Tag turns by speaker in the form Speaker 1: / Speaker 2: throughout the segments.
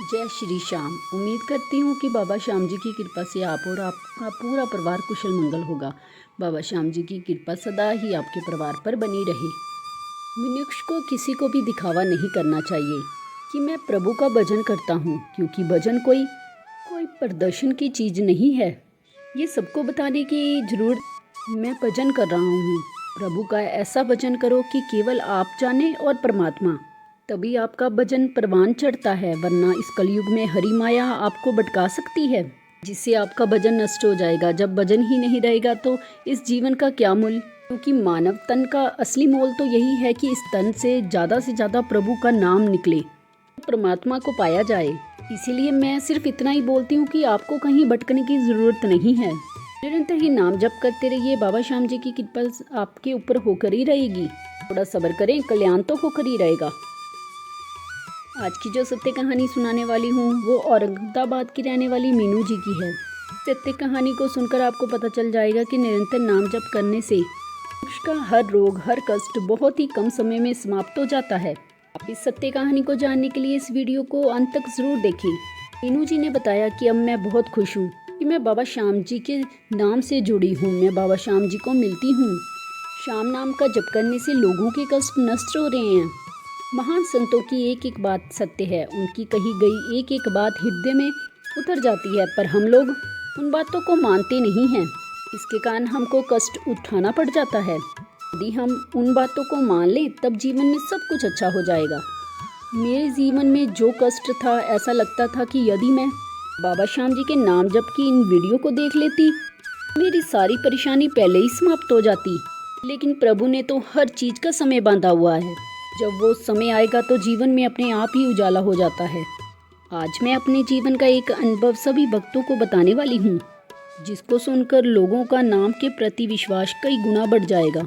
Speaker 1: जय श्री श्याम। उम्मीद करती हूँ कि बाबा श्याम जी की कृपा से आप और आपका पूरा परिवार कुशल मंगल होगा। बाबा श्याम जी की कृपा सदा ही आपके परिवार पर बनी रहे। मनुष्य को किसी को भी दिखावा नहीं करना चाहिए कि मैं प्रभु का भजन करता हूँ, क्योंकि भजन कोई प्रदर्शन की चीज़ नहीं है। ये सबको बताने की जरूरत मैं भजन कर रहा हूँ। प्रभु का ऐसा भजन करो कि केवल आप जाने और परमात्मा, तभी आपका भजन परवान चढ़ता है, वरना इस कलयुग में हरि माया आपको भटका सकती है, जिससे आपका भजन नष्ट हो जाएगा। जब भजन ही नहीं रहेगा तो इस जीवन का क्या मूल्य, क्योंकि मानव तन का असली मोल तो यही है कि इस तन से ज़्यादा प्रभु का नाम निकले, परमात्मा को पाया जाए। इसीलिए मैं सिर्फ इतना ही बोलती हूँ कि आपको कहीं भटकने की ज़रूरत नहीं है। निरंतर ही नाम जप करते रहिए। बाबा श्याम जी की कृपा आपके ऊपर होकर ही रहेगी। थोड़ा सब्र करें, कल्याण तो होकर ही रहेगा। आज की जो सत्य कहानी सुनाने वाली हूँ वो औरंगाबाद की रहने वाली मीनू जी की है। सत्य कहानी को सुनकर आपको पता चल जाएगा कि निरंतर नाम जप करने से उसका हर रोग, हर कष्ट बहुत ही कम समय में समाप्त हो जाता है। आप इस सत्य कहानी को जानने के लिए इस वीडियो को अंत तक जरूर देखें। मीनू जी ने बताया कि अब मैं बहुत खुश हूँ कि मैं बाबा श्याम जी के नाम से जुड़ी हूँ। मैं बाबा श्याम जी को मिलती हूँ। श्याम नाम का जप करने से लोगों के कष्ट नष्ट हो रहे हैं। महान संतों की एक एक बात सत्य है, उनकी कही गई एक एक बात हृदय में उतर जाती है, पर हम लोग उन बातों को मानते नहीं हैं। इसके कारण हमको कष्ट उठाना पड़ जाता है। यदि हम उन बातों को मान लें तब जीवन में सब कुछ अच्छा हो जाएगा। मेरे जीवन में जो कष्ट था, ऐसा लगता था कि यदि मैं बाबा श्याम जी के नाम जप की इन वीडियो को देख लेती, मेरी सारी परेशानी पहले ही समाप्त हो जाती। लेकिन प्रभु ने तो हर चीज़ का समय बांधा हुआ है। जब वो समय आएगा तो जीवन में अपने आप ही उजाला हो जाता है। आज मैं अपने जीवन का एक अनुभव सभी भक्तों को बताने वाली हूँ, जिसको सुनकर लोगों का नाम के प्रति विश्वास कई गुना बढ़ जाएगा।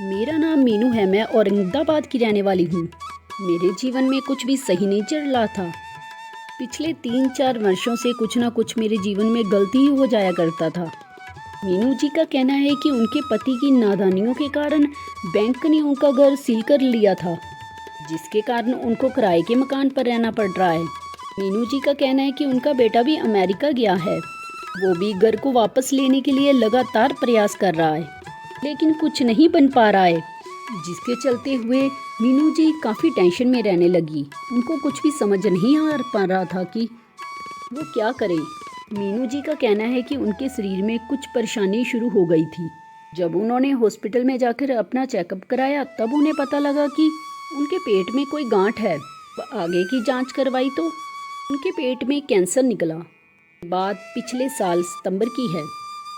Speaker 1: मेरा नाम मीनू है। मैं औरंगाबाद की रहने वाली हूँ। मेरे जीवन में कुछ भी सही नहीं चल रहा था। पिछले 3-4 वर्षों से कुछ ना कुछ मेरे जीवन में गलती ही हो जाया करता था। मीनू जी का कहना है कि उनके पति की नादानियों के कारण बैंक ने उनका घर सील कर लिया था, जिसके कारण उनको किराए के मकान पर रहना पड़ रहा है। मीनू जी का कहना है कि उनका बेटा भी अमेरिका गया है। वो भी घर को वापस लेने के लिए लगातार प्रयास कर रहा है, लेकिन कुछ नहीं बन पा रहा है, जिसके चलते हुए मीनू जी काफ़ी टेंशन में रहने लगी। उनको कुछ भी समझ नहीं आ पा रहा था कि वो क्या करें। मीनू जी का कहना है कि उनके शरीर में कुछ परेशानी शुरू हो गई थी। जब उन्होंने हॉस्पिटल में जाकर अपना चेकअप कराया तब उन्हें पता लगा कि उनके पेट में कोई गांठ है। आगे की जांच करवाई तो उनके पेट में कैंसर निकला। बात पिछले साल सितंबर की है।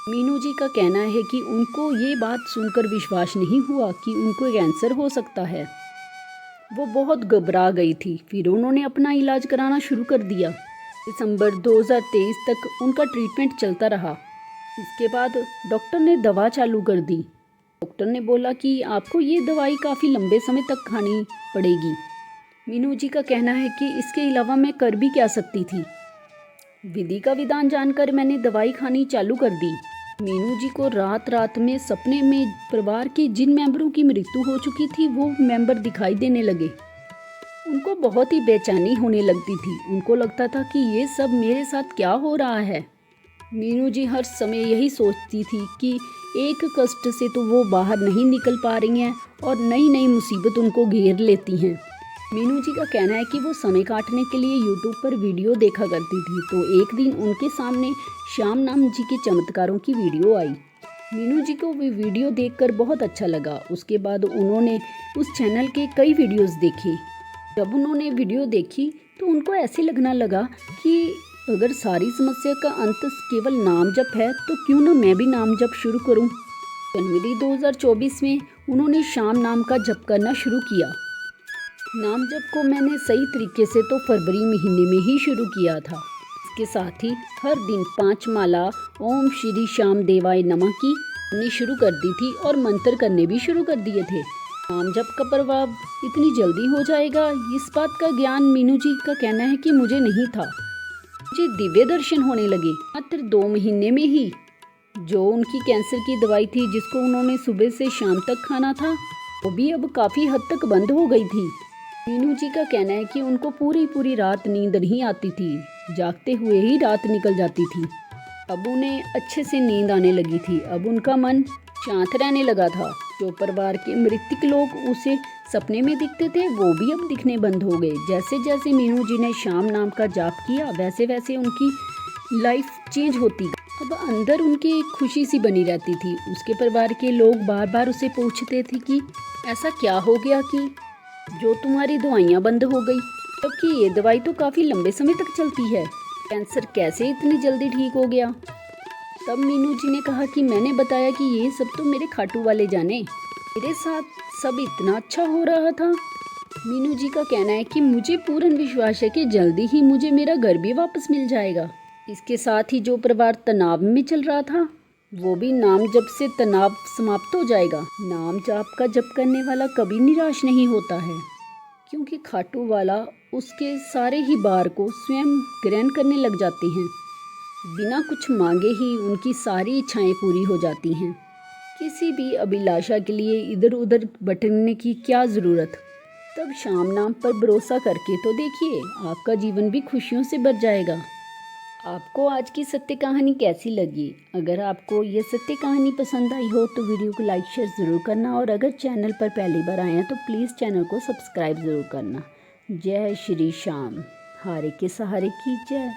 Speaker 1: मीनू जी का कहना है कि उनको ये बात सुनकर विश्वास नहीं हुआ कि उनको कैंसर हो सकता है। वो बहुत घबरा गई थी। फिर उन्होंने अपना इलाज कराना शुरू कर दिया। दिसंबर 2023 तक उनका ट्रीटमेंट चलता रहा। इसके बाद डॉक्टर ने दवा चालू कर दी। डॉक्टर ने बोला कि आपको ये दवाई काफ़ी लंबे समय तक खानी पड़ेगी। मीनू जी का कहना है कि इसके अलावा मैं कर भी क्या सकती थी। विधि का विधान जानकर मैंने दवाई खानी चालू कर दी। मीनू जी को रात रात में सपने में परिवार के जिन मेंबरों की मृत्यु हो चुकी थी वो मेंबर दिखाई देने लगे। उनको बहुत ही बेचैनी होने लगती थी। उनको लगता था कि ये सब मेरे साथ क्या हो रहा है। मीनू जी हर समय यही सोचती थी कि एक कष्ट से तो वो बाहर नहीं निकल पा रही हैं और नई नई मुसीबत उनको घेर लेती हैं। मीनू जी का कहना है कि वो समय काटने के लिए यूट्यूब पर वीडियो देखा करती थी, तो एक दिन उनके सामने श्याम नाम जी के चमत्कारों की वीडियो आई। मीनू जी को वो वीडियो देखकर बहुत अच्छा लगा। उसके बाद उन्होंने उस चैनल के कई वीडियोस देखे। जब उन्होंने वीडियो देखी तो उनको ऐसे लगना लगा कि अगर सारी समस्या का अंत केवल नाम जप है तो क्यों ना मैं भी नाम जप शुरू करूं। जनवरी 2024 में उन्होंने श्याम नाम का जप करना शुरू किया। नाम जप को मैंने सही तरीके से तो फरवरी महीने में ही शुरू किया था। इसके साथ ही हर दिन 5 माला ओम श्री श्याम देवाय नमः की करनी शुरू कर दी थी और मंत्र करने भी शुरू कर दिए थे। नाम जप का प्रभाव इतनी जल्दी हो जाएगा, इस बात का ज्ञान मीनू जी का कहना है कि मुझे नहीं था। मुझे दिव्य दर्शन होने लगे मात्र 2 महीने में ही। जो उनकी कैंसर की दवाई थी जिसको उन्होंने सुबह से शाम तक खाना था, वो भी अब काफ़ी हद तक बंद हो गई थी। मीनू जी का कहना है कि उनको पूरी पूरी रात नींद नहीं आती थी, जागते हुए ही रात निकल जाती थी। अब उन्हें अच्छे से नींद आने लगी थी। अब उनका मन शांत रहने लगा था। जो परिवार के मृतक लोग उसे सपने में दिखते थे वो भी अब दिखने बंद हो गए। जैसे जैसे मीनू जी ने शाम नाम का जाप किया वैसे वैसे उनकी लाइफ चेंज होती गई। अब अंदर उनके एक खुशी सी बनी रहती थी। उसके परिवार के लोग बार बार उसे पूछते थे कि ऐसा क्या हो गया कि जो तुम्हारी दवाइयाँ बंद हो गई, जबकि ये दवाई तो काफ़ी लंबे समय तक चलती है। कैंसर कैसे इतनी जल्दी ठीक हो गया? तब मीनू जी ने कहा कि मैंने बताया कि ये सब तो मेरे खाटू वाले जाने, मेरे साथ सब इतना अच्छा हो रहा था। मीनू जी का कहना है कि मुझे पूर्ण विश्वास है कि जल्दी ही मुझे मेरा घर भी वापस मिल जाएगा। इसके साथ ही जो परिवार तनाव में चल रहा था वो भी नाम जप से तनाव समाप्त हो जाएगा। नाम जाप का जप करने वाला कभी निराश नहीं होता है, क्योंकि खाटू वाला उसके सारे ही बार को स्वयं ग्रहण करने लग जाते हैं। बिना कुछ मांगे ही उनकी सारी इच्छाएं पूरी हो जाती हैं। किसी भी अभिलाषा के लिए इधर उधर भटकने की क्या ज़रूरत। तब शाम नाम पर भरोसा करके तो देखिए, आपका जीवन भी खुशियों से भर जाएगा। आपको आज की सत्य कहानी कैसी लगी? अगर आपको ये सत्य कहानी पसंद आई हो तो वीडियो को लाइक शेयर ज़रूर करना, और अगर चैनल पर पहली बार आए हैं तो प्लीज़ चैनल को सब्सक्राइब ज़रूर करना। जय श्री श्याम, हारे के सहारे की जय।